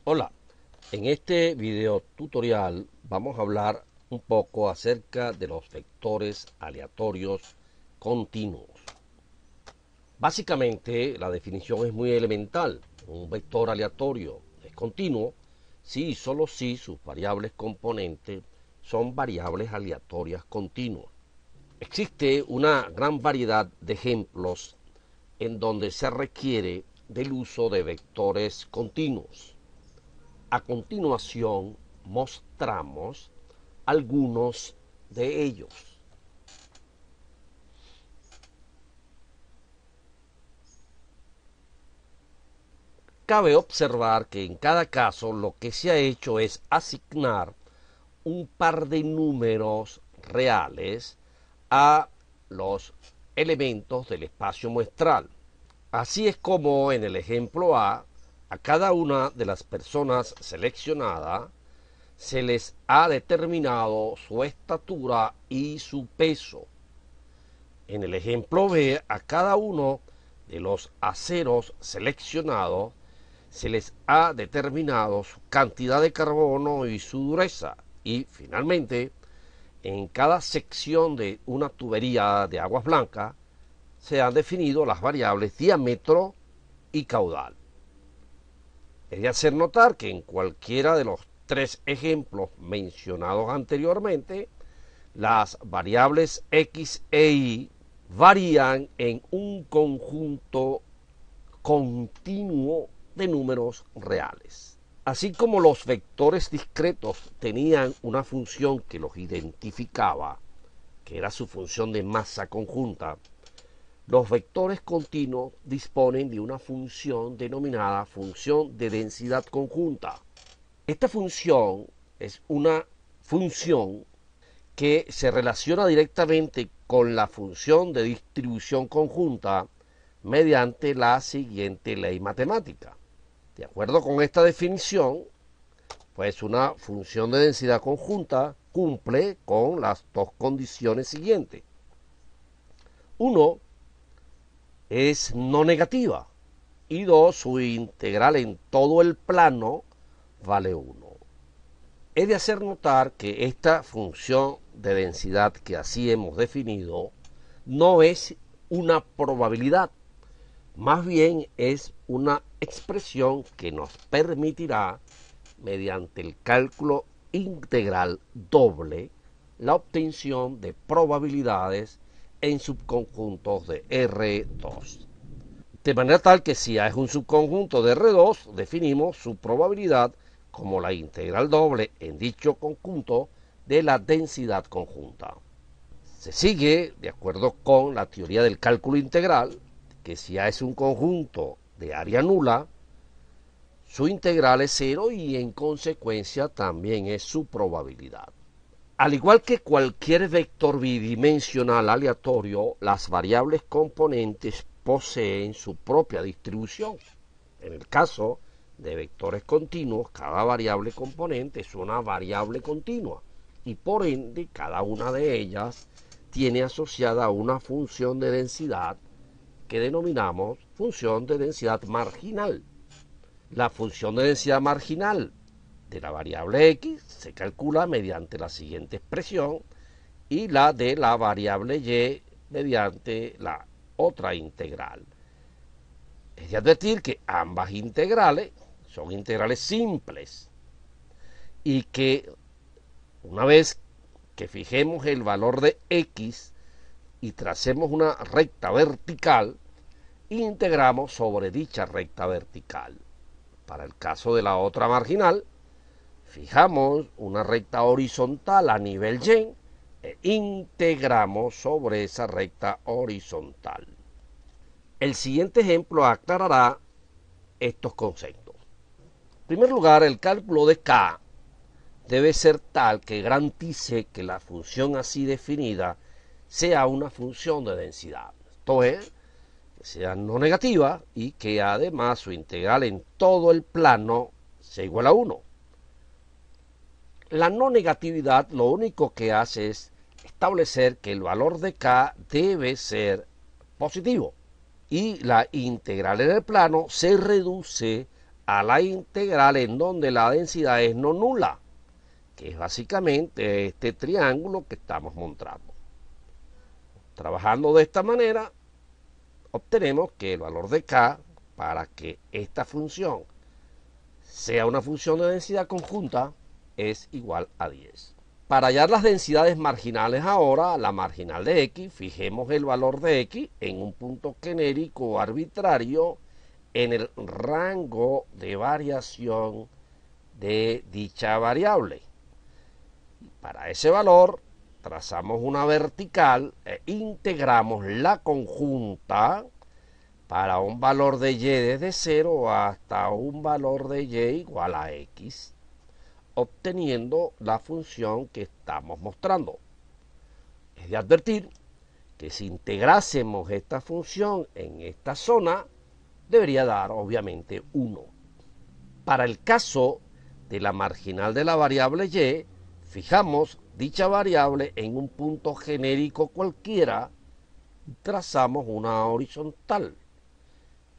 Hola, en este video tutorial vamos a hablar un poco acerca de los vectores aleatorios continuos. Básicamente la definición es muy elemental. Un vector aleatorio es continuo si y solo si sus variables componentes son variables aleatorias continuas. Existe una gran variedad de ejemplos en donde se requiere del uso de vectores continuos. A continuación mostramos algunos de ellos. Cabe observar que en cada caso lo que se ha hecho es asignar un par de números reales a los elementos del espacio muestral. Así es como en el ejemplo a cada una de las personas seleccionadas se les ha determinado su estatura y su peso. En el ejemplo B, a cada uno de los aceros seleccionados se les ha determinado su cantidad de carbono y su dureza. Y finalmente, en cada sección de una tubería de aguas blancas se han definido las variables diámetro y caudal. Es de hacer notar que en cualquiera de los tres ejemplos mencionados anteriormente, las variables x e y varían en un conjunto continuo de números reales. Así como los vectores discretos tenían una función que los identificaba, que era su función de masa conjunta, los vectores continuos disponen de una función denominada función de densidad conjunta. Esta función es una función que se relaciona directamente con la función de distribución conjunta mediante la siguiente ley matemática. De acuerdo con esta definición, pues una función de densidad conjunta cumple con las dos condiciones siguientes. 1, es no negativa, y 2, su integral en todo el plano vale 1. He de hacer notar que esta función de densidad que así hemos definido no es una probabilidad, más bien es una expresión que nos permitirá, mediante el cálculo integral doble, la obtención de probabilidades en subconjuntos de R2. De manera tal que si A es un subconjunto de R2, definimos su probabilidad como la integral doble en dicho conjunto de la densidad conjunta. Se sigue, de acuerdo con la teoría del cálculo integral, que si A es un conjunto de área nula, su integral es 0 y en consecuencia también es su probabilidad. Al igual que cualquier vector bidimensional aleatorio, las variables componentes poseen su propia distribución. En el caso de vectores continuos, cada variable componente es una variable continua y por ende cada una de ellas tiene asociada una función de densidad que denominamos función de densidad marginal. La función de densidad marginal de la variable x se calcula mediante la siguiente expresión y la de la variable y mediante la otra integral. Es de advertir que ambas integrales son integrales simples y que una vez que fijemos el valor de x y tracemos una recta vertical, integramos sobre dicha recta vertical. Para el caso de la otra marginal, fijamos una recta horizontal a nivel y e integramos sobre esa recta horizontal. El siguiente ejemplo aclarará estos conceptos. En primer lugar, el cálculo de K debe ser tal que garantice que la función así definida sea una función de densidad. Esto es, que sea no negativa y que además su integral en todo el plano sea igual a 1. La no negatividad lo único que hace es establecer que el valor de K debe ser positivo y la integral en el plano se reduce a la integral en donde la densidad es no nula, que es básicamente este triángulo que estamos mostrando. Trabajando de esta manera, obtenemos que el valor de k, para que esta función sea una función de densidad conjunta, es igual a 10. Para hallar las densidades marginales ahora, la marginal de x, fijemos el valor de x en un punto genérico o arbitrario en el rango de variación de dicha variable. Para ese valor, trazamos una vertical e integramos la conjunta para un valor de y desde 0 hasta un valor de y igual a x, obteniendo la función que estamos mostrando. Es de advertir que si integrásemos esta función en esta zona, debería dar obviamente 1. Para el caso de la marginal de la variable y, fijamos dicha variable en un punto genérico cualquiera y trazamos una horizontal.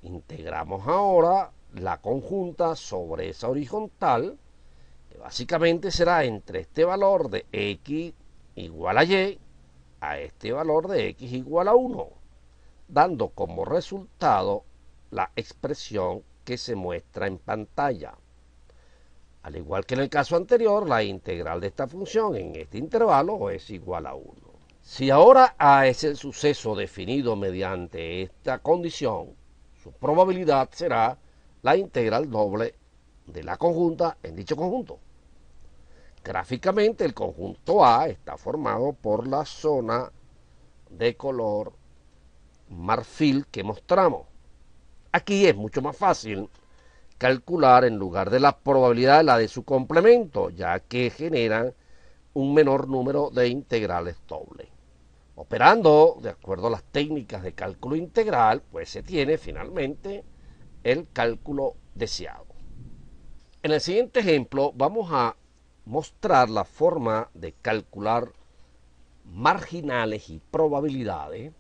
Integramos ahora la conjunta sobre esa horizontal, que básicamente será entre este valor de x igual a este valor de x igual a 1, dando como resultado la expresión que se muestra en pantalla. Al igual que en el caso anterior, la integral de esta función en este intervalo es igual a 1. Si ahora A es el suceso definido mediante esta condición, su probabilidad será la integral doble de la conjunta en dicho conjunto. Gráficamente, el conjunto A está formado por la zona de color marfil que mostramos. Aquí es mucho más fácil calcular en lugar de la probabilidad la de su complemento, ya que generan un menor número de integrales dobles. Operando de acuerdo a las técnicas de cálculo integral, pues se tiene finalmente el cálculo deseado. En el siguiente ejemplo vamos a mostrar la forma de calcular marginales y probabilidades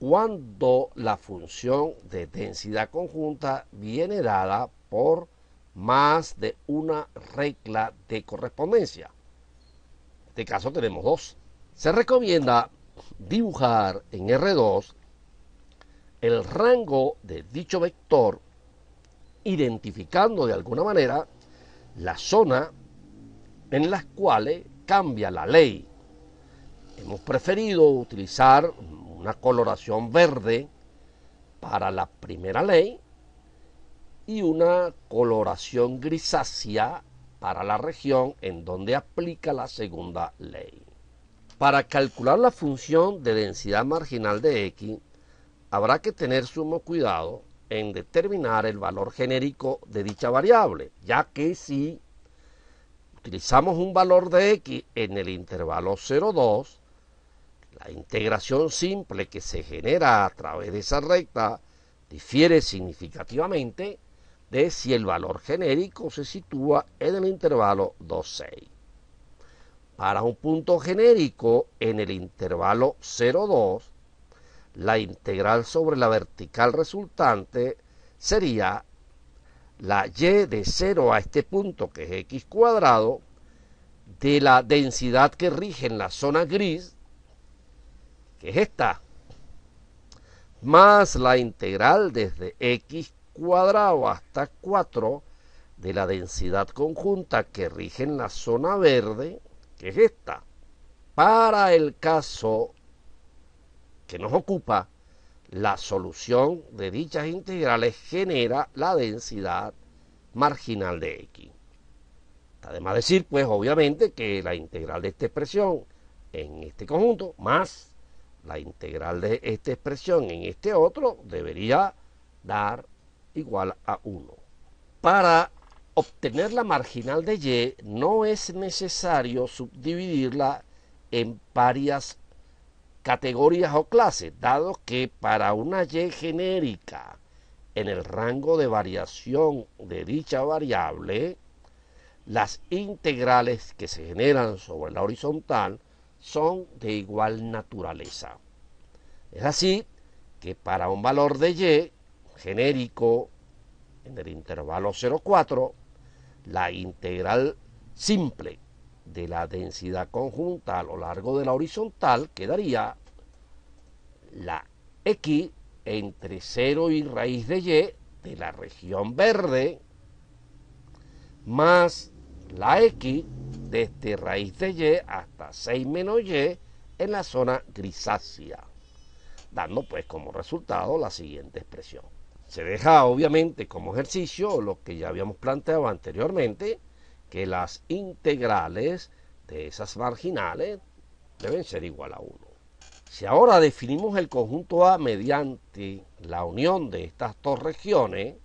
cuando la función de densidad conjunta viene dada por más de una regla de correspondencia. En este caso tenemos dos. Se recomienda dibujar en R2 el rango de dicho vector, identificando de alguna manera la zona en las cuales cambia la ley. Hemos preferido utilizar una coloración verde para la primera ley y una coloración grisácea para la región en donde aplica la segunda ley. Para calcular la función de densidad marginal de x, habrá que tener sumo cuidado en determinar el valor genérico de dicha variable, ya que si utilizamos un valor de x en el intervalo 0,2, la integración simple que se genera a través de esa recta difiere significativamente de si el valor genérico se sitúa en el intervalo 2,6. Para un punto genérico en el intervalo 0,2, la integral sobre la vertical resultante sería la y de 0 a este punto, que es x cuadrado, de la densidad que rige en la zona gris, que es esta, más la integral desde x cuadrado hasta 4 de la densidad conjunta que rige en la zona verde, que es esta. Para el caso que nos ocupa, la solución de dichas integrales genera la densidad marginal de x. Además decir, pues obviamente, que la integral de esta expresión en este conjunto más la integral de esta expresión en este otro debería dar igual a 1. Para obtener la marginal de y no es necesario subdividirla en varias categorías o clases, dado que para una y genérica en el rango de variación de dicha variable, las integrales que se generan sobre la horizontal son de igual naturaleza. Es así que para un valor de y genérico en el intervalo 0,4, la integral simple de la densidad conjunta a lo largo de la horizontal quedaría la X entre 0 y raíz de Y de la región verde más la X desde raíz de Y hasta 6 menos Y en la zona grisácea, dando pues como resultado la siguiente expresión. Se deja obviamente como ejercicio lo que ya habíamos planteado anteriormente, que las integrales de esas marginales deben ser igual a 1. Si ahora definimos el conjunto A mediante la unión de estas dos regiones,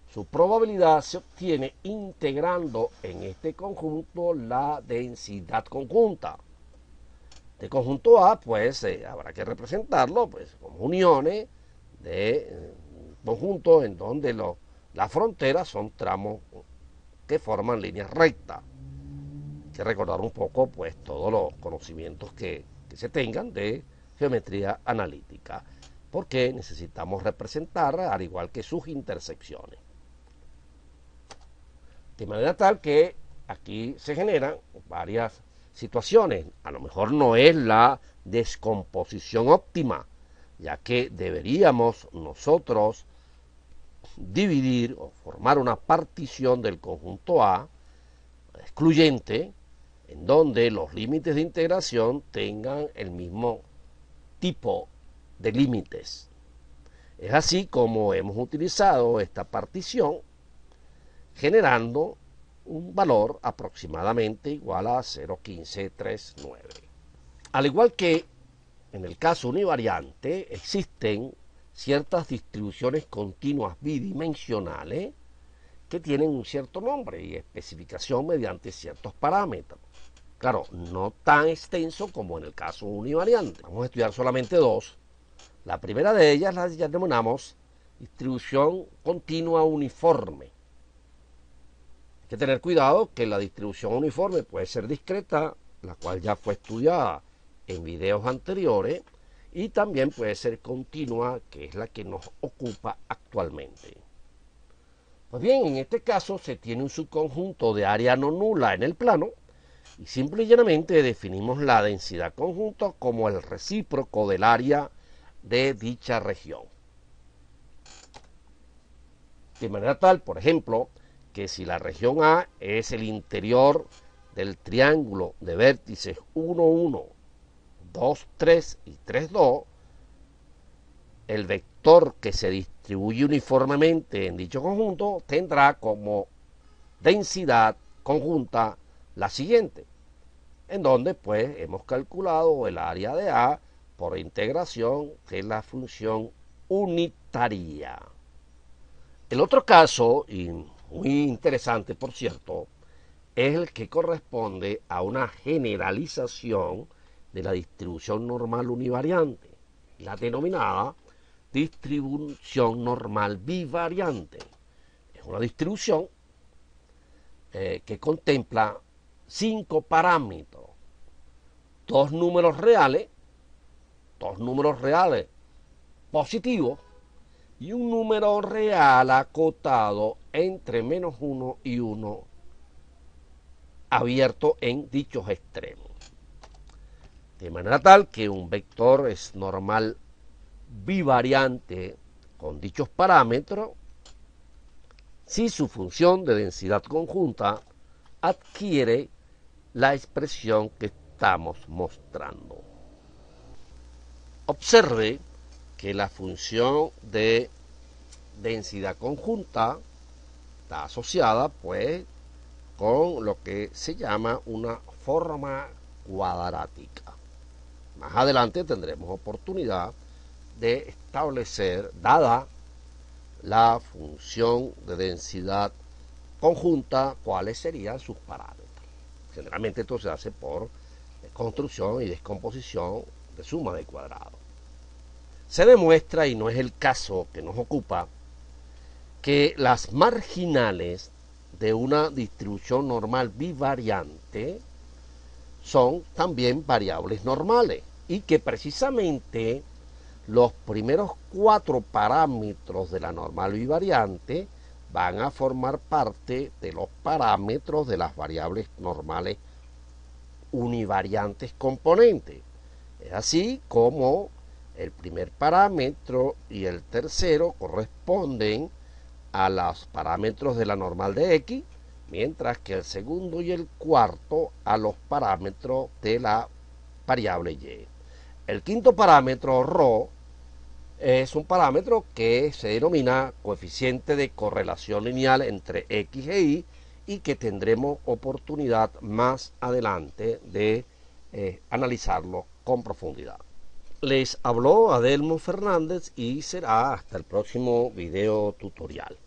su probabilidad se obtiene integrando en este conjunto la densidad conjunta. De conjunto A, pues habrá que representarlo pues, como uniones de conjuntos en donde las fronteras son tramos que forman líneas rectas. Hay que recordar un poco pues todos los conocimientos que se tengan de geometría analítica, porque necesitamos representar al igual que sus intersecciones. De manera tal que aquí se generan varias situaciones. A lo mejor no es la descomposición óptima, ya que deberíamos nosotros dividir o formar una partición del conjunto A excluyente en donde los límites de integración tengan el mismo tipo de límites. Es así como hemos utilizado esta partición generando un valor aproximadamente igual a 0,1539. Al igual que en el caso univariante, existen ciertas distribuciones continuas bidimensionales que tienen un cierto nombre y especificación mediante ciertos parámetros. Claro, no tan extenso como en el caso univariante. Vamos a estudiar solamente dos. La primera de ellas la denominamos distribución continua uniforme. Hay que tener cuidado que la distribución uniforme puede ser discreta, la cual ya fue estudiada en videos anteriores, y también puede ser continua, que es la que nos ocupa actualmente. Pues bien, en este caso se tiene un subconjunto de área no nula en el plano, y simple y llanamente definimos la densidad conjunta como el recíproco del área de dicha región. De manera tal, por ejemplo, que si la región A es el interior del triángulo de vértices 1, 1, 2, 3 y 3, 2, el vector que se distribuye uniformemente en dicho conjunto tendrá como densidad conjunta la siguiente, en donde pues hemos calculado el área de A por integración de la función unitaria. El otro caso, y muy interesante por cierto, es el que corresponde a una generalización de la distribución normal univariante, la denominada distribución normal bivariante. Es una distribución que contempla 5 parámetros, dos números reales positivos y un número real acotado entre -1 y 1 abierto en dichos extremos. De manera tal que un vector es normal bivariante con dichos parámetros si su función de densidad conjunta adquiere la expresión que estamos mostrando. Observe que la función de densidad conjunta está asociada pues con lo que se llama una forma cuadrática. Más adelante tendremos oportunidad de establecer, dada la función de densidad conjunta, cuáles serían sus parámetros. Generalmente esto se hace por construcción y descomposición de suma de cuadrados. Se demuestra, y no es el caso que nos ocupa, que las marginales de una distribución normal bivariante son también variables normales y que precisamente los primeros 4 parámetros de la normal bivariante van a formar parte de los parámetros de las variables normales univariantes componentes. Es así como el primer parámetro y el tercero corresponden a los parámetros de la normal de X, mientras que el segundo y el cuarto a los parámetros de la variable Y. El quinto parámetro, ρ, es un parámetro que se denomina coeficiente de correlación lineal entre X e Y que tendremos oportunidad más adelante de analizarlo con profundidad. Les habló Adelmo Fernández y será hasta el próximo video tutorial.